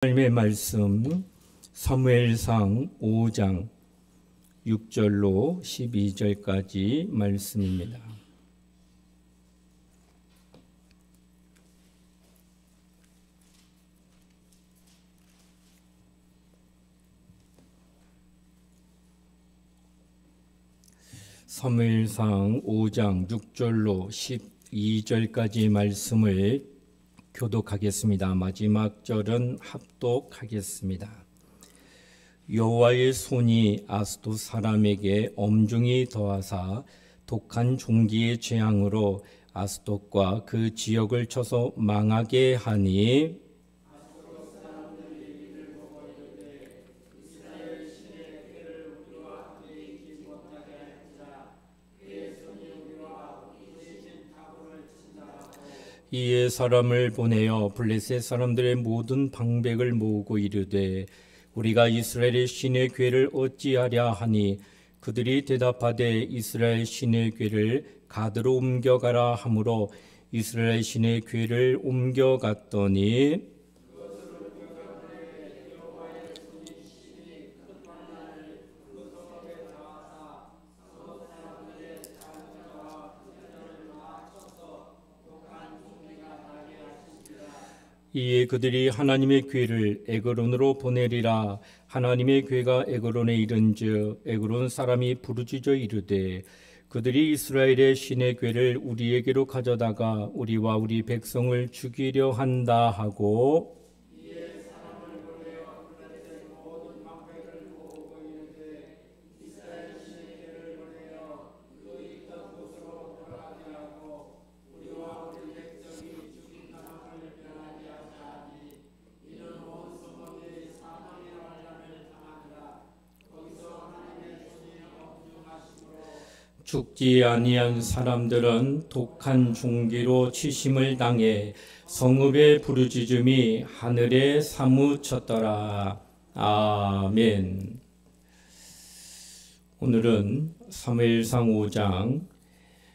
하나님의 말씀 사무엘상 5장 6절로 12절까지 말씀입니다. 사무엘상 5장 6절로 12절까지 말씀을 교독하겠습니다. 마지막 절은 합독하겠습니다. 여호와의 손이 아스돗 사람에게 엄중히 더하사 독한 종기의 재앙으로 아스돗과 그 지역을 쳐서 망하게 하니 이에 사람을 보내어 블레셋 사람들의 모든 방백을 모으고 이르되 우리가 이스라엘의 신의 궤를 어찌하랴 하니 그들이 대답하되 이스라엘 신의 궤를 가드로 옮겨가라 하므로 이스라엘 신의 궤를 옮겨갔더니 이에 그들이 하나님의 궤를 에그론으로 보내리라. 하나님의 궤가 에그론에 이른즉 에그론 사람이 부르짖어 이르되 그들이 이스라엘의 신의 궤를 우리에게로 가져다가 우리와 우리 백성을 죽이려 한다 하고 죽지 아니한 사람들은 독한 종기로 치심을 당해 성읍의 부르짖음이 하늘에 사무쳤더라. 아멘. 오늘은 사무엘상 5장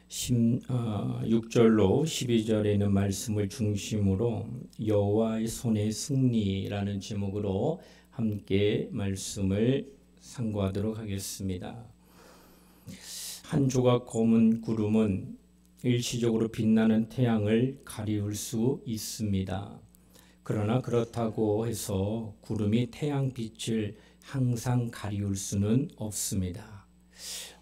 6절로 12절에 있는 말씀을 중심으로 여호와의 손의 승리라는 제목으로 함께 말씀을 상고하도록 하겠습니다. 한 조각 검은 구름은 일시적으로 빛나는 태양을 가리울 수 있습니다. 그러나 그렇다고 해서 구름이 태양빛을 항상 가리울 수는 없습니다.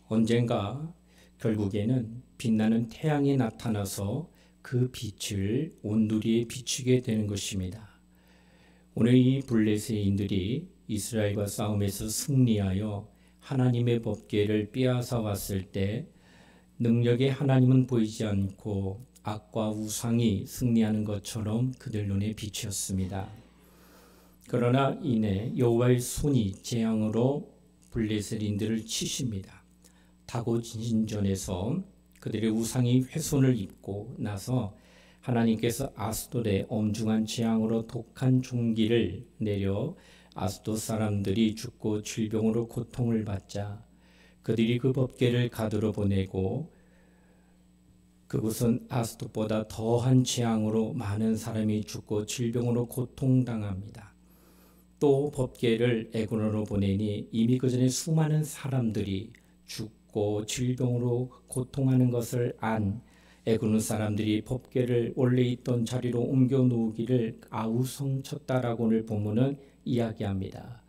언젠가 결국에는 빛나는 태양이 나타나서 그 빛을 온누리에 비추게 되는 것입니다. 오늘 이 블레셋인들이 이스라엘과 싸움에서 승리하여 하나님의 법궤를 빼앗아 왔을 때 능력의 하나님은 보이지 않고 악과 우상이 승리하는 것처럼 그들 눈에 비쳤습니다. 그러나 이내 여호와의 손이 재앙으로 블레셋인들을 치십니다. 다고진전에서 그들의 우상이 훼손을 입고 나서 하나님께서 아스돗의 엄중한 재앙으로 독한 종기를 내려 아스돗 사람들이 죽고 질병으로 고통을 받자 그들이 그 법궤를 가드로 보내고 그곳은 아스돗보다 더한 재앙으로 많은 사람이 죽고 질병으로 고통당합니다. 또 법궤를 에그론으로 보내니 이미 그 전에 수많은 사람들이 죽고 질병으로 고통하는 것을 안 에그론 사람들이 법궤를 원래 있던 자리로 옮겨 놓기를 아우성쳤다라고 오늘 본문은 이야기합니다.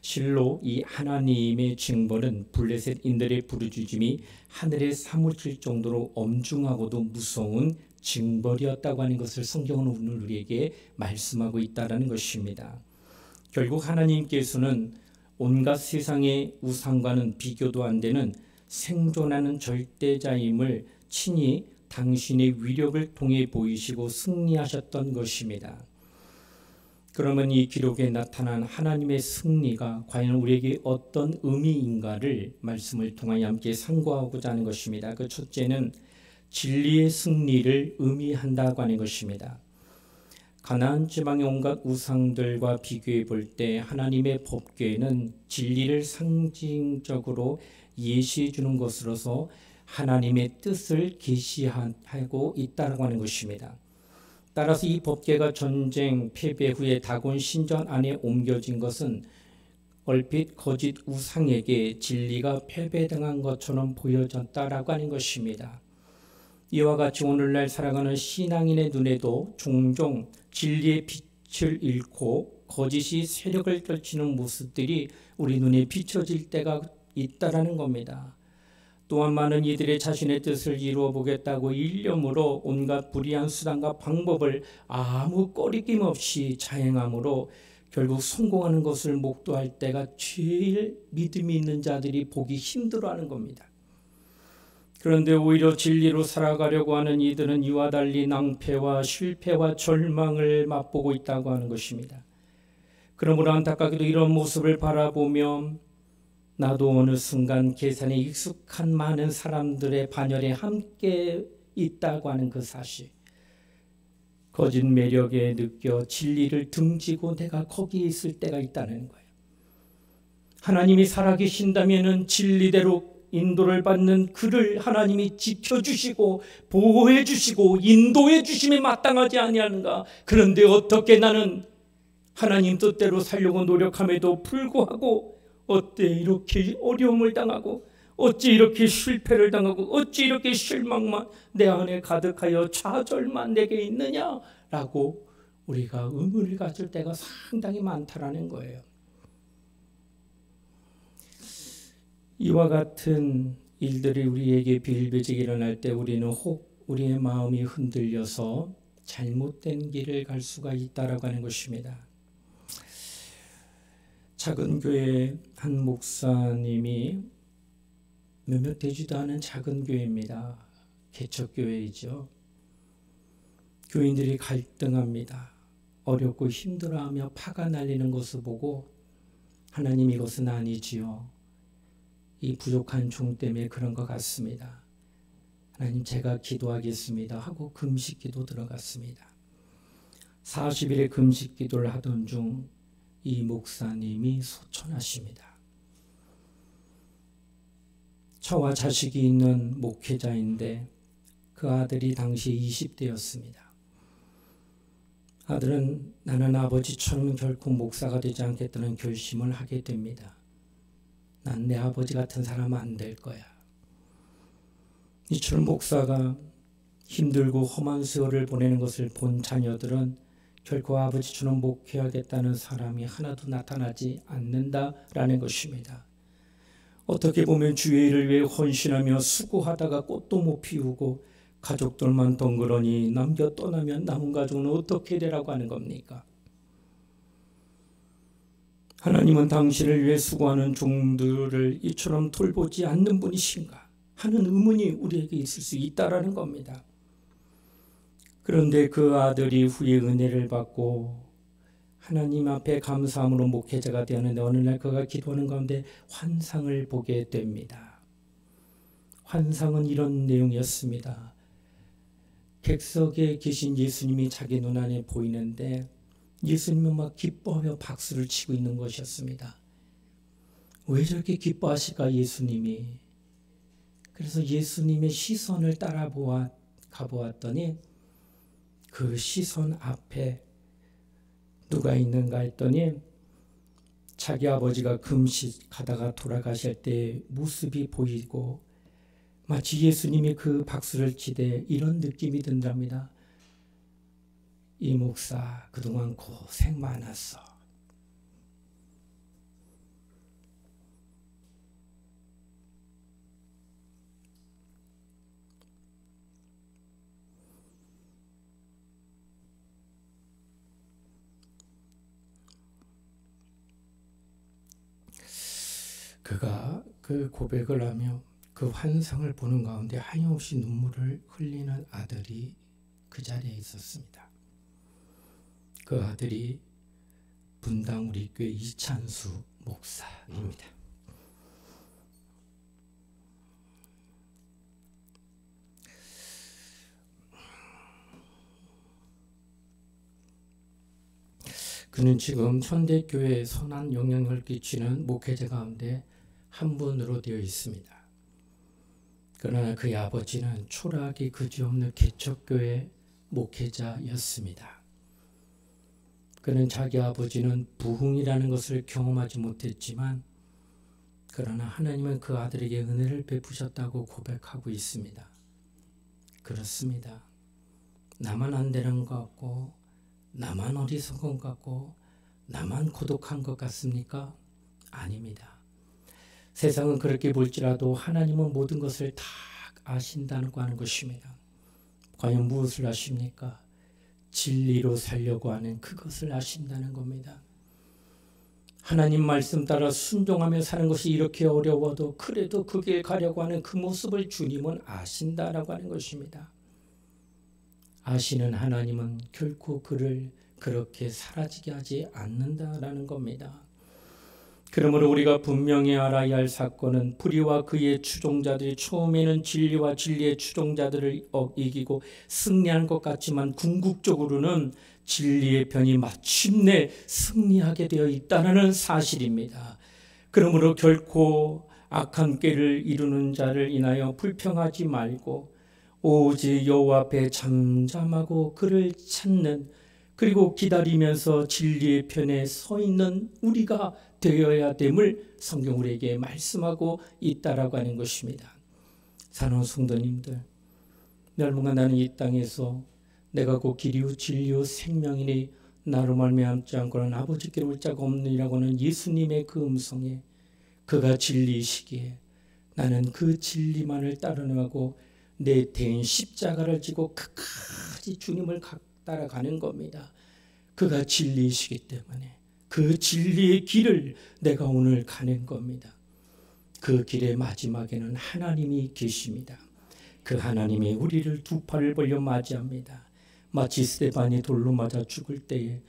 실로 이 하나님의 징벌은 블레셋인들의 부르짖음이 하늘에 사무칠 정도로 엄중하고도 무서운 징벌이었다고 하는 것을 성경은 오늘 우리에게 말씀하고 있다는 것입니다. 결국 하나님께서는 온갖 세상의 우상과는 비교도 안 되는 생존하는 절대자임을 친히 당신의 위력을 통해 보이시고 승리하셨던 것입니다. 그러면 이 기록에 나타난 하나님의 승리가 과연 우리에게 어떤 의미인가를 말씀을 통하여 함께 상고하고자 하는 것입니다. 그 첫째는 진리의 승리를 의미한다고 하는 것입니다. 가나안 지방의 온갖 우상들과 비교해 볼 때 하나님의 법궤는 진리를 상징적으로 예시해 주는 것으로서 하나님의 뜻을 계시하고 있다고 하는 것입니다. 따라서 이 법궤가 전쟁 패배 후에 다곤 신전 안에 옮겨진 것은 얼핏 거짓 우상에게 진리가 패배당한 것처럼 보여졌다라고 하는 것입니다. 이와 같이 오늘날 살아가는 신앙인의 눈에도 종종 진리의 빛을 잃고 거짓이 세력을 떨치는 모습들이 우리 눈에 비춰질 때가 있다라는 겁니다. 또한 많은 이들의 자신의 뜻을 이루어 보겠다고 일념으로 온갖 불의한 수단과 방법을 아무 꺼리낌 없이 자행함으로 결국 성공하는 것을 목도할 때가 제일 믿음이 있는 자들이 보기 힘들어하는 겁니다. 그런데 오히려 진리로 살아가려고 하는 이들은 이와 달리 낭패와 실패와 절망을 맛보고 있다고 하는 것입니다. 그러므로 안타깝게도 이런 모습을 바라보며 나도 어느 순간 계산에 익숙한 많은 사람들의 반열에 함께 있다고 하는 그 사실, 거짓 매력에 느껴 진리를 등지고 내가 거기에 있을 때가 있다는 거예요. 하나님이 살아계신다면 진리대로 인도를 받는 그를 하나님이 지켜주시고 보호해주시고 인도해주심에 마땅하지 아니하는가. 그런데 어떻게 나는 하나님 뜻대로 살려고 노력함에도 불구하고 어때 이렇게 어려움을 당하고 어찌 이렇게 실패를 당하고 어찌 이렇게 실망만 내 안에 가득하여 좌절만 내게 있느냐라고 우리가 의문을 가질 때가 상당히 많다라는 거예요. 이와 같은 일들이 우리에게 비일비재게 일어날 때 우리는 혹 우리의 마음이 흔들려서 잘못된 길을 갈 수가 있다라고 하는 것입니다. 작은 교회 한 목사님이 몇몇 되지도 않은 작은 교회입니다. 개척교회이죠. 교인들이 갈등합니다. 어렵고 힘들어하며 파가 날리는 것을 보고 하나님 이것은 아니지요. 이 부족한 종 때문에 그런 것 같습니다. 하나님 제가 기도하겠습니다 하고 금식기도 들어갔습니다. 40일의 금식기도를 하던 중 이 목사님이 소천하십니다. 저와 자식이 있는 목회자인데 그 아들이 당시 20대였습니다. 아들은 나는 아버지처럼 결코 목사가 되지 않겠다는 결심을 하게 됩니다. 난 내 아버지 같은 사람은 안 될 거야. 이처럼 목사가 힘들고 험한 세월을 보내는 것을 본 자녀들은 결코 아버지처럼 목회하겠다는 사람이 하나도 나타나지 않는다라는 것입니다. 어떻게 보면 주의 일을 위해 헌신하며 수고하다가 꽃도 못 피우고 가족들만 덩그러니 남겨 떠나면 남은 가족은 어떻게 되라고 하는 겁니까? 하나님은 당신을 위해 수고하는 종들을 이처럼 돌보지 않는 분이신가 하는 의문이 우리에게 있을 수 있다라는 겁니다. 그런데 그 아들이 후에 은혜를 받고 하나님 앞에 감사함으로 목회자가 되었는데 어느 날 그가 기도하는 가운데 환상을 보게 됩니다. 환상은 이런 내용이었습니다. 객석에 계신 예수님이 자기 눈안에 보이는데 예수님은 막 기뻐하며 박수를 치고 있는 것이었습니다. 왜 저렇게 기뻐하실까 예수님이. 그래서 예수님의 시선을 따라 가보았더니 그 시선 앞에 누가 있는가 했더니 자기 아버지가 금식하다가 돌아가실 때 모습이 보이고 마치 예수님이 그 박수를 치되 이런 느낌이 든답니다. 이 목사 그동안 고생 많았어. 그가 그 고백을 하며 그 환상을 보는 가운데 하염없이 눈물을 흘리는 아들이 그 자리에 있었습니다. 그 아들이 분당 우리교회 이찬수 목사입니다. 그는 지금 현대교회에 선한 영향을 끼치는 목회자 가운데 한 분으로 되어 있습니다. 그러나 그의 아버지는 초라하기 그지없는 개척교회 목회자였습니다. 그는 자기 아버지는 부흥이라는 것을 경험하지 못했지만 그러나 하나님은 그 아들에게 은혜를 베푸셨다고 고백하고 있습니다. 그렇습니다. 나만 안 되는 것 같고 나만 어리석은 것 같고 나만 고독한 것 같습니까? 아닙니다. 세상은 그렇게 볼지라도 하나님은 모든 것을 다 아신다고 하는 것입니다. 과연 무엇을 아십니까? 진리로 살려고 하는 그것을 아신다는 겁니다. 하나님 말씀 따라 순종하며 사는 것이 이렇게 어려워도 그래도 그 길 가려고 하는 그 모습을 주님은 아신다라고 하는 것입니다. 아시는 하나님은 결코 그를 그렇게 사라지게 하지 않는다라는 겁니다. 그러므로 우리가 분명히 알아야 할 사건은 불의와 그의 추종자들이 처음에는 진리와 진리의 추종자들을 이기고 승리하는 것 같지만 궁극적으로는 진리의 편이 마침내 승리하게 되어 있다는 사실입니다. 그러므로 결코 악한 꾀를 이루는 자를 인하여 불평하지 말고 오직 여호와 앞에 잠잠하고 그를 찾는, 그리고 기다리면서 진리의 편에 서 있는 우리가 되어야 됨을 성경 우리에게 말씀하고 있다라고 하는 것입니다. 사랑하는 성도님들, 멸망한 나는 이 땅에서 내가 곧 길이요 진리요 생명이니 나로 말미암지 않고는 아버지께로 올 자가 없느니라고 하는 예수님의 그 음성에 그가 진리이시기에 나는 그 진리만을 따르려고 내 대인 십자가를 지고 끝까지 주님을 따라가는 겁니다. 그가 진리이시기 때문에 그 진리의 길을 내가 오늘 가는 겁니다. 그 길의 마지막에는 하나님이 계십니다. 그 하나님이 우리를 두 팔을 벌려 맞이합니다. 마치 스데반이 돌로 맞아 죽을 때에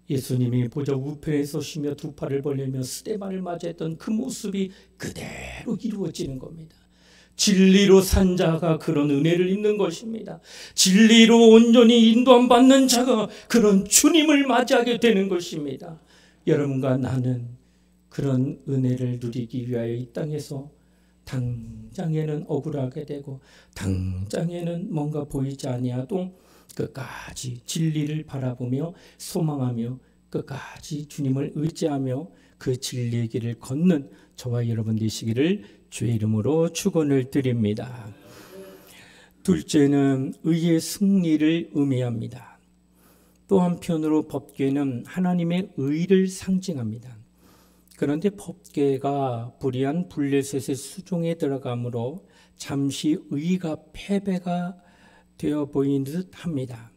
예수님이 보좌 우편에 서시며 두 팔을 벌리며 스데반을 맞이했던 그 모습이 그대로 이루어지는 겁니다. 진리로 산 자가 그런 은혜를 입는 것입니다. 진리로 온전히 인도함 받는 자가 그런 주님을 맞이하게 되는 것입니다. 여러분과 나는 그런 은혜를 누리기 위하여 이 땅에서 당장에는 억울하게 되고 당장에는 뭔가 보이지 아니하도 끝까지 진리를 바라보며 소망하며 끝까지 주님을 의지하며 그 진리의 길을 걷는 저와 여러분 되시기를 주의 이름으로 축원을 드립니다. 둘째는 의의 승리를 의미합니다. 또 한편으로 법궤는 하나님의 의를 상징합니다. 그런데 법궤가 불의한 블레셋의 수종에 들어가므로 잠시 의가 패배가 되어 보이는 듯 합니다.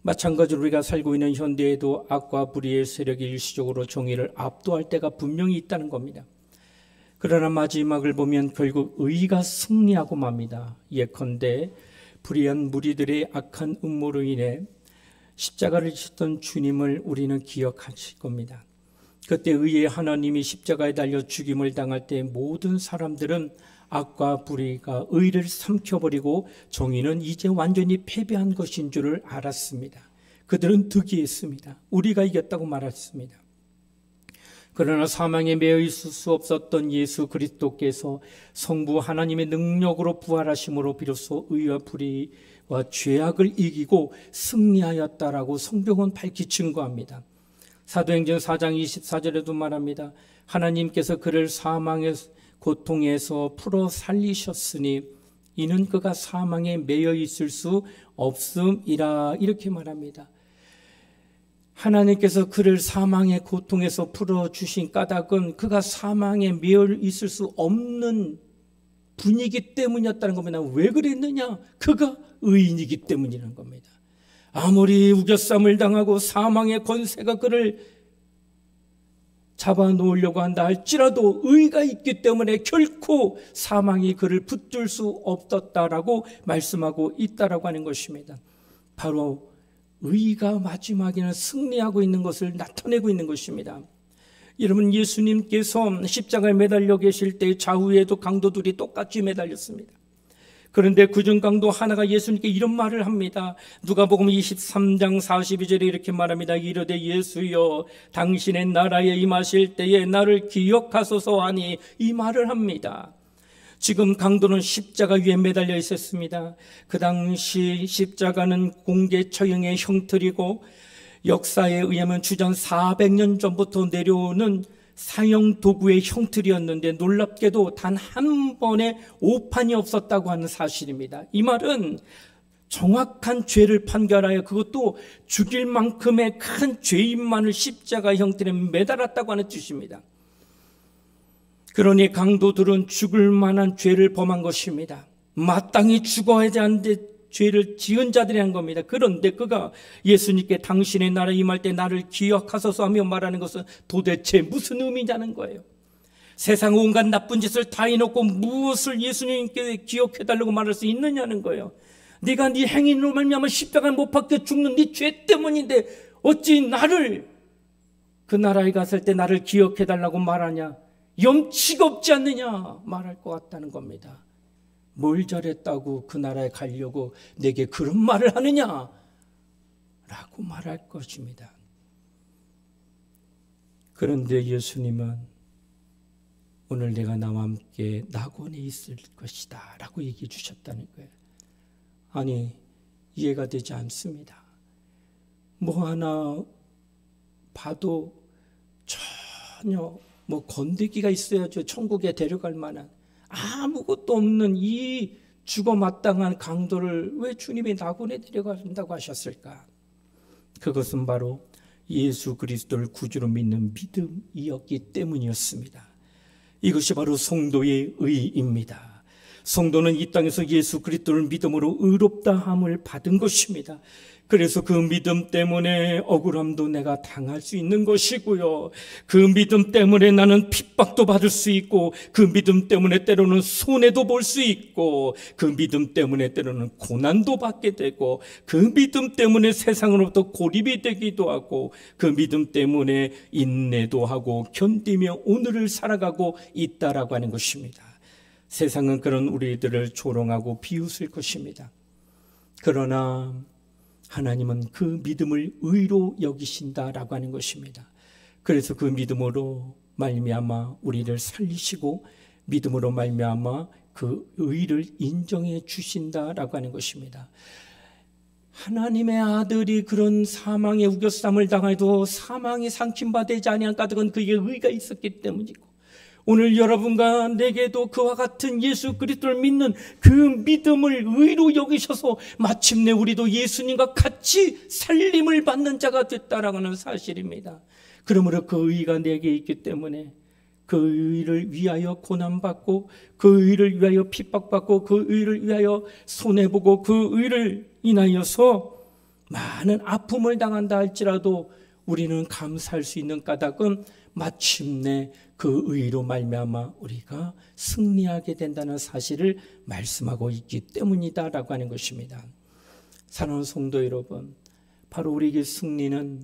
마찬가지로 우리가 살고 있는 현대에도 악과 불의의 세력이 일시적으로 정의를 압도할 때가 분명히 있다는 겁니다. 그러나 마지막을 보면 결국 의가 승리하고 맙니다. 예컨대 불의한 무리들의 악한 음모로 인해 십자가를 지셨던 주님을 우리는 기억하실 겁니다. 그때 의의 하나님이 십자가에 달려 죽임을 당할 때 모든 사람들은 악과 불의가 의를 삼켜버리고 정의는 이제 완전히 패배한 것인 줄을 알았습니다. 그들은 득이했습니다. 우리가 이겼다고 말했습니다. 그러나 사망에 매여 있을 수 없었던 예수 그리스도께서 성부 하나님의 능력으로 부활하심으로 비로소 의와 불의와 죄악을 이기고 승리하였다라고 성경은 밝히 증거합니다. 사도행전 4장 24절에도 말합니다. 하나님께서 그를 사망의 고통에서 풀어 살리셨으니 이는 그가 사망에 매여 있을 수 없음이라, 이렇게 말합니다. 하나님께서 그를 사망의 고통에서 풀어주신 까닭은 그가 사망에 매여 있을 수 없는 분이기 때문이었다는 겁니다. 왜 그랬느냐? 그가 의인이기 때문이라는 겁니다. 아무리 우겨쌈을 당하고 사망의 권세가 그를 잡아놓으려고 한다 할지라도 의가 있기 때문에 결코 사망이 그를 붙들 수 없었다라고 말씀하고 있다라고 하는 것입니다. 바로 의가 마지막에는 승리하고 있는 것을 나타내고 있는 것입니다. 여러분, 예수님께서 십자가에 매달려 계실 때 좌우에도 강도들이 똑같이 매달렸습니다. 그런데 그중 강도 하나가 예수님께 이런 말을 합니다. 누가복음 23장 42절에 이렇게 말합니다. 이르되 예수여 당신의 나라에 임하실 때에 나를 기억하소서 하니, 이 말을 합니다. 지금 강도는 십자가 위에 매달려 있었습니다. 그 당시 십자가는 공개 처형의 형틀이고 역사에 의하면 주전 400년 전부터 내려오는 사형 도구의 형틀이었는데 놀랍게도 단 한 번의 오판이 없었다고 하는 사실입니다. 이 말은 정확한 죄를 판결하여 그것도 죽일 만큼의 큰 죄인만을 십자가 형틀에 매달았다고 하는 뜻입니다. 그러니 강도들은 죽을 만한 죄를 범한 것입니다. 마땅히 죽어야 하는데 죄를 지은 자들이 한 겁니다. 그런데 그가 예수님께 당신의 나라 임할 때 나를 기억하소서 하며 말하는 것은 도대체 무슨 의미냐는 거예요. 세상 온갖 나쁜 짓을 다 해놓고 무엇을 예수님께 기억해달라고 말할 수 있느냐는 거예요. 네가 네 행위로 말미암아 십자가에 못 박혀 죽는 네 죄 때문인데 어찌 나를 그 나라에 갔을 때 나를 기억해달라고 말하냐. 염치가 없지 않느냐 말할 것 같다는 겁니다. 뭘 잘했다고 그 나라에 가려고 내게 그런 말을 하느냐 라고 말할 것입니다. 그런데 예수님은 오늘 내가 나와 함께 낙원에 있을 것이다 라고 얘기해 주셨다는 거예요. 아니, 이해가 되지 않습니다. 뭐 하나 봐도 전혀 건더기가 있어야죠. 천국에 데려갈 만한 아무것도 없는 이 죽어 마땅한 강도를 왜 주님이 낙원에 데려간다고 하셨을까? 그것은 바로 예수 그리스도를 구주로 믿는 믿음이었기 때문이었습니다. 이것이 바로 성도의 의입니다. 성도는 이 땅에서 예수 그리스도를 믿음으로 의롭다함을 받은 것입니다. 그래서 그 믿음 때문에 억울함도 내가 당할 수 있는 것이고요. 그 믿음 때문에 나는 핍박도 받을 수 있고, 그 믿음 때문에 때로는 손해도 볼 수 있고, 그 믿음 때문에 때로는 고난도 받게 되고, 그 믿음 때문에 세상으로부터 고립이 되기도 하고, 그 믿음 때문에 인내도 하고 견디며 오늘을 살아가고 있다라고 하는 것입니다. 세상은 그런 우리들을 조롱하고 비웃을 것입니다. 그러나 하나님은 그 믿음을 의로 여기신다라고 하는 것입니다. 그래서 그 믿음으로 말미암아 우리를 살리시고 믿음으로 말미암아 그 의를 인정해 주신다라고 하는 것입니다. 하나님의 아들이 그런 사망의 우겨쌈을 당해도 사망이 상침받지 아니한 까닭은 그에게 의가 있었기 때문이고, 오늘 여러분과 내게도 그와 같은 예수 그리스도를 믿는 그 믿음을 의로 여기셔서 마침내 우리도 예수님과 같이 살림을 받는 자가 됐다라고 하는 사실입니다. 그러므로 그 의가 내게 있기 때문에 그 의를 위하여 고난받고, 그 의를 위하여 핍박받고, 그 의를 위하여 손해보고, 그 의를 인하여서 많은 아픔을 당한다 할지라도 우리는 감사할 수 있는 까닭은 마침내 그 의로 말미암아 우리가 승리하게 된다는 사실을 말씀하고 있기 때문이다라고 하는 것입니다. 사랑하는 성도 여러분, 바로 우리에게 승리는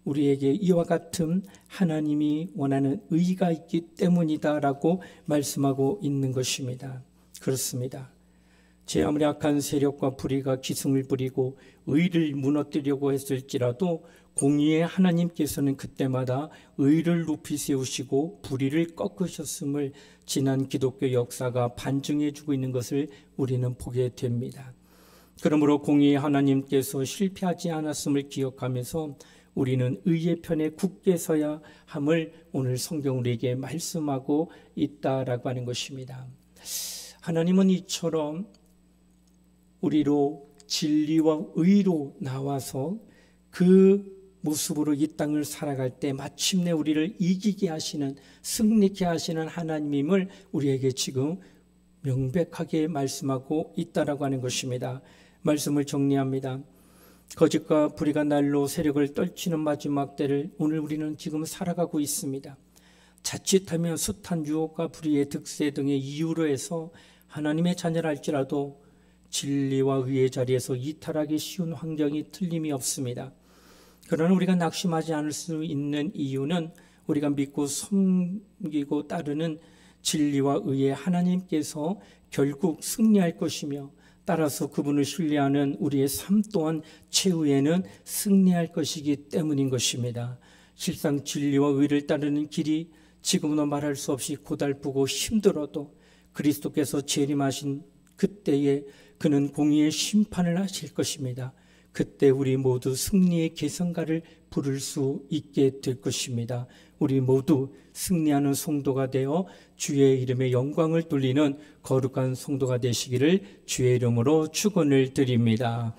우리에게 이와 같은 하나님이 원하는 의가 있기 때문이다라고 말씀하고 있는 것입니다. 그렇습니다. 제 아무리 악한 세력과 불의가 기승을 부리고 의를 무너뜨리려고 했을지라도 공의의 하나님께서는 그때마다 의를 높이 세우시고 불의를 꺾으셨음을 지난 기독교 역사가 반증해주고 있는 것을 우리는 보게 됩니다. 그러므로 공의의 하나님께서 실패하지 않았음을 기억하면서 우리는 의의 편에 굳게 서야 함을 오늘 성경 우리에게 말씀하고 있다라고 하는 것입니다. 하나님은 이처럼 우리로 진리와 의로 나와서 그 모습으로 이 땅을 살아갈 때 마침내 우리를 이기게 하시는, 승리케 하시는 하나님임을 우리에게 지금 명백하게 말씀하고 있다라고 하는 것입니다. 말씀을 정리합니다. 거짓과 불의가 날로 세력을 떨치는 마지막 때를 오늘 우리는 지금 살아가고 있습니다. 자칫하면 숱한 유혹과 불의의 득세 등의 이유로 해서 하나님의 자녀라 할지라도 진리와 의의 자리에서 이탈하기 쉬운 환경이 틀림이 없습니다. 그러나 우리가 낙심하지 않을 수 있는 이유는 우리가 믿고 섬기고 따르는 진리와 의의 하나님께서 결국 승리할 것이며, 따라서 그분을 신뢰하는 우리의 삶 또한 최후에는 승리할 것이기 때문인 것입니다. 실상 진리와 의를 따르는 길이 지금은 말할 수 없이 고달프고 힘들어도, 그리스도께서 재림하신 그때에 그는 공의의 심판을 하실 것입니다. 그때 우리 모두 승리의 계성가를 부를 수 있게 될 것입니다. 우리 모두 승리하는 성도가 되어 주의 이름의 영광을 돌리는 거룩한 성도가 되시기를 주의 이름으로 축원을 드립니다.